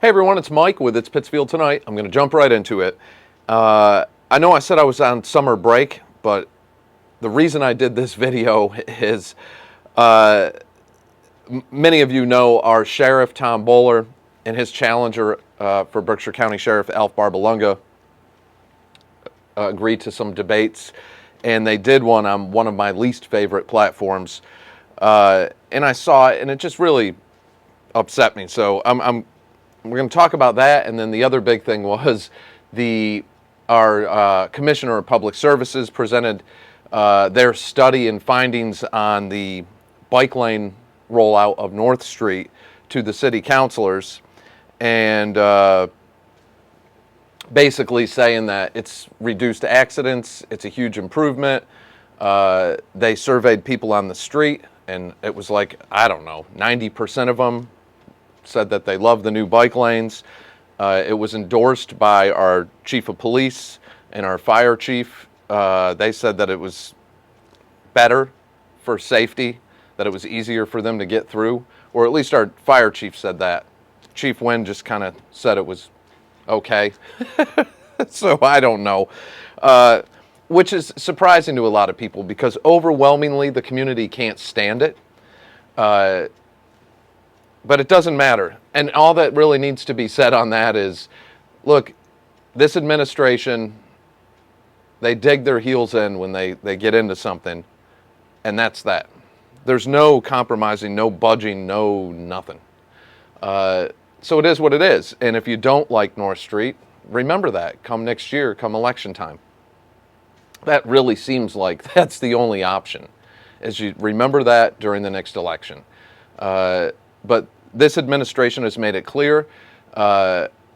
Hey everyone, it's Mike with It's Pittsfield Tonight. I'm going to jump right into it. I know I said I was on summer break, but the reason I did this video is many of you know our Sheriff Tom Bowler and his challenger for Berkshire County Sheriff Alf Barbalunga agreed to some debates, and they did one on one of my least favorite platforms. And I saw it, and it just really upset me. So we're going to talk about that, and then the other big thing was our Commissioner of Public Services presented their study and findings on the bike lane rollout of North Street to the city councilors, and basically saying that it's reduced accidents, it's a huge improvement. They surveyed people on the street, and it was like, I don't know, 90% of them said that they love the new bike lanes. It was endorsed by our chief of police and our fire chief. They said that it was better for safety, that it was easier for them to get through, or at least our fire chief said that. Chief Wynn just kind of said it was okay. So I don't know, which is surprising to a lot of people because overwhelmingly the community can't stand it. But it doesn't matter. And all that really needs to be said on that is, look, this administration, they dig their heels in when they get into something, and that's that. There's no compromising, no budging, no nothing. So it is what it is. And if you don't like North Street, remember that come next year, come election time. That really seems like that's the only option, is you remember that during the next election. But this administration has made it clear.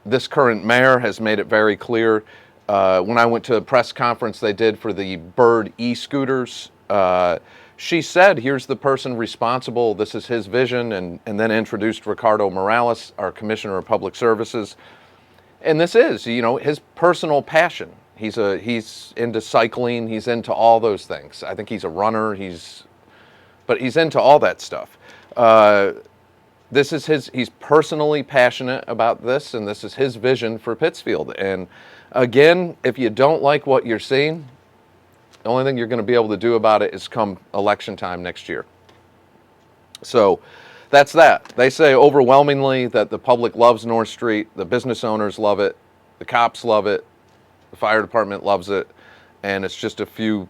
This current mayor has made it very clear. When I went to a press conference they did for the Bird e-scooters, she said, here's the person responsible, this is his vision, and then introduced Ricardo Morales, our Commissioner of Public Services. And this is, his personal passion. He's into cycling, he's into all those things. I think he's a runner, but he's into all that stuff. This is he's personally passionate about this, and this is his vision for Pittsfield. And again, if you don't like what you're seeing, the only thing you're going to be able to do about it is come election time next year. So that's that. They say overwhelmingly that the public loves North Street, the business owners love it, the cops love it, the fire department loves it, and it's just a few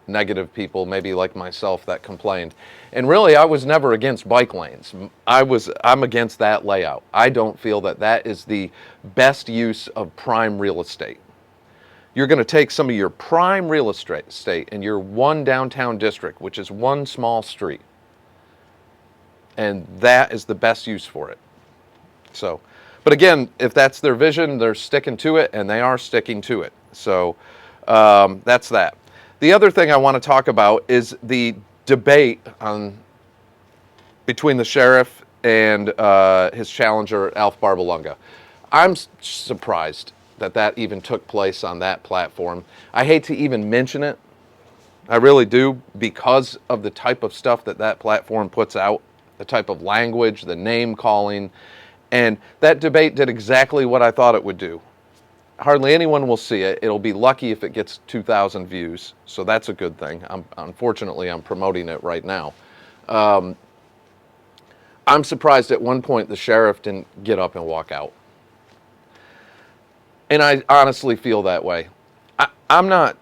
negative people, maybe like myself, that complained. And really, I was never against bike lanes. I'm against that layout. I don't feel that that is the best use of prime real estate. You're going to take some of your prime real estate in your one downtown district, which is one small street, and that is the best use for it. So, but again, if that's their vision, they're sticking to it, and they are sticking to it. So that's that. The other thing I want to talk about is the debate between the sheriff and his challenger, Alf Barbalunga. I'm surprised that even took place on that platform. I hate to even mention it. I really do, because of the type of stuff that platform puts out, the type of language, the name calling, and that debate did exactly what I thought it would do. Hardly anyone will see it. It'll be lucky if it gets 2,000 views, so that's a good thing. Unfortunately, I'm promoting it right now. I'm surprised at one point the sheriff didn't get up and walk out. And I honestly feel that way. I'm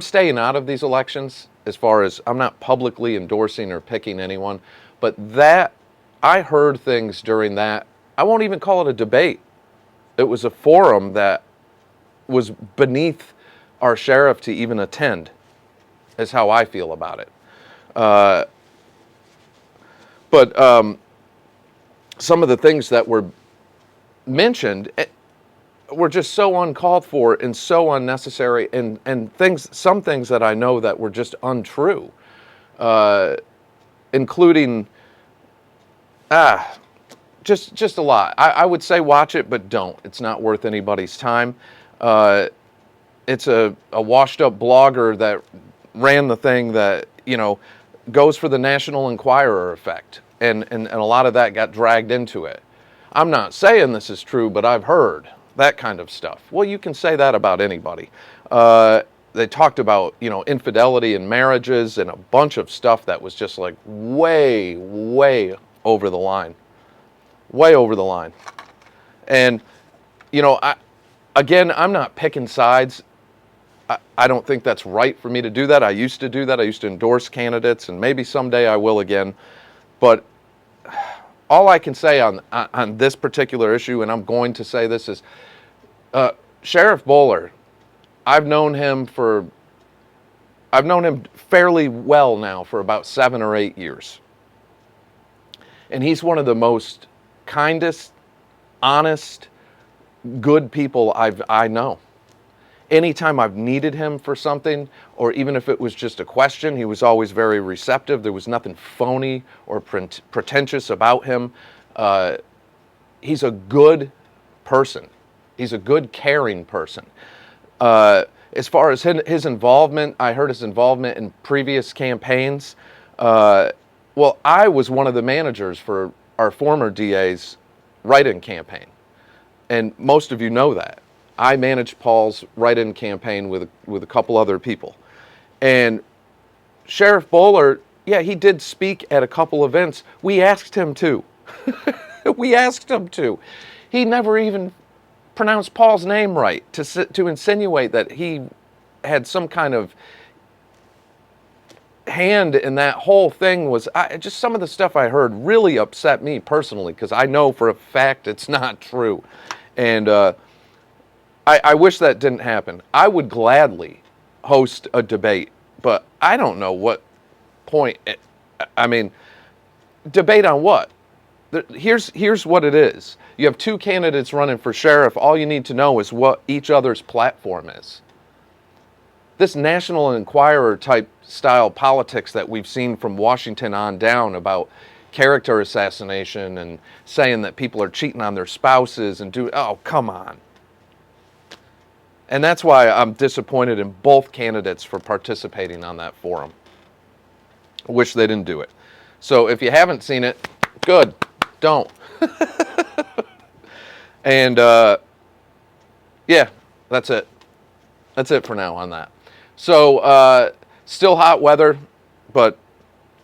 staying out of these elections as far as I'm not publicly endorsing or picking anyone, but I heard things during that. I won't even call it a debate. It was a forum that was beneath our sheriff to even attend, is how I feel about it. But some of the things that were mentioned were just so uncalled for and so unnecessary, and some things that I know that were just untrue, including just a lot. I would say watch it, but don't. It's not worth anybody's time. It's a washed up blogger that ran the thing that, goes for the National Enquirer effect. And a lot of that got dragged into it. I'm not saying this is true, but I've heard that kind of stuff. Well, you can say that about anybody. They talked about, infidelity in marriages and a bunch of stuff that was just like way, way over the line. Way over the line. And, I'm not picking sides. I don't think that's right for me to do that. I used to do that. I used to endorse candidates, and maybe someday I will again. But all I can say on this particular issue, and I'm going to say this, is Sheriff Bowler, I've known him fairly well now for about 7 or 8 years. And he's one of the most kindest, honest, good people I know. Anytime I've needed him for something, or even if it was just a question, he was always very receptive. There was nothing phony or pretentious about him. He's a good person. He's a good, caring person. As far as his involvement, I heard his involvement in previous campaigns. Well, I was one of the managers for our former DA's write-in campaign. And most of you know that. I managed Paul's write-in campaign with a couple other people. And Sheriff Bowler, yeah, he did speak at a couple events. We asked him to. We asked him to. He never even pronounced Paul's name right to insinuate that he had some kind of hand in that whole thing. Just some of the stuff I heard really upset me personally, because I know for a fact it's not true. And I wish that didn't happen. I would gladly host a debate, but I don't know what point. Debate on what? Here's what it is. You have two candidates running for sheriff. All you need to know is what each other's platform is. This National Enquirer type style politics that we've seen from Washington on down about character assassination and saying that people are cheating on their spouses oh, come on. And that's why I'm disappointed in both candidates for participating on that forum. I wish they didn't do it. So if you haven't seen it, good. Don't. And yeah, that's it. That's it for now on that. So still hot weather, but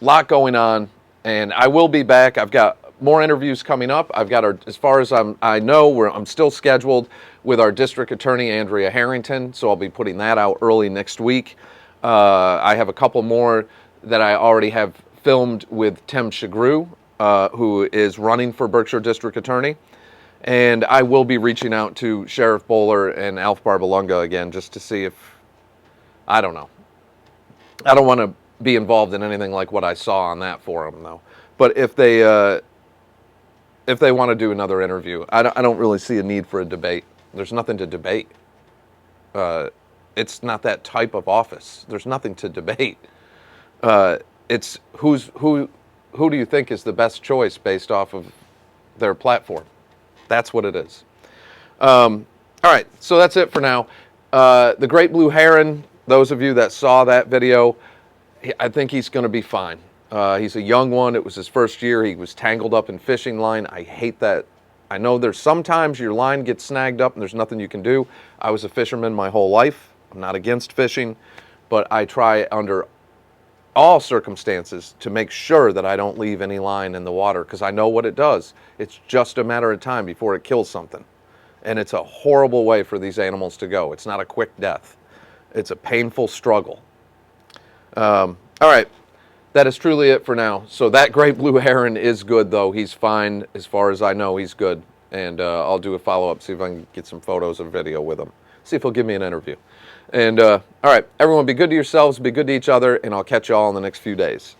a lot going on. And I will be back. I've got more interviews coming up. I've got as far as I know, I'm still scheduled with our district attorney, Andrea Harrington. So I'll be putting that out early next week. I have a couple more that I already have filmed with Tim Shagru, who is running for Berkshire District Attorney. And I will be reaching out to Sheriff Bowler and Alf Barbalunga again, just to see if, I don't know. I don't want to be involved in anything like what I saw on that forum, though. But if they want to do another interview, I don't really see a need for a debate. There's nothing to debate. It's not that type of office. There's nothing to debate. It's who do you think is the best choice based off of their platform? That's what it is. All right, so that's it for now. The Great Blue Heron, those of you that saw that video, I think he's going to be fine. He's a young one. It was his first year. He was tangled up in fishing line. I hate that. I know there's sometimes your line gets snagged up and there's nothing you can do. I was a fisherman my whole life. I'm not against fishing, but I try under all circumstances to make sure that I don't leave any line in the water, because I know what it does. It's just a matter of time before it kills something. And it's a horrible way for these animals to go. It's not a quick death. It's a painful struggle. All right. That is truly it for now. So that Great Blue Heron is good, though. He's fine. As far as I know, he's good. And I'll do a follow-up, see if I can get some photos or video with him. See if he'll give me an interview. And all right, everyone, be good to yourselves, be good to each other, and I'll catch you all in the next few days.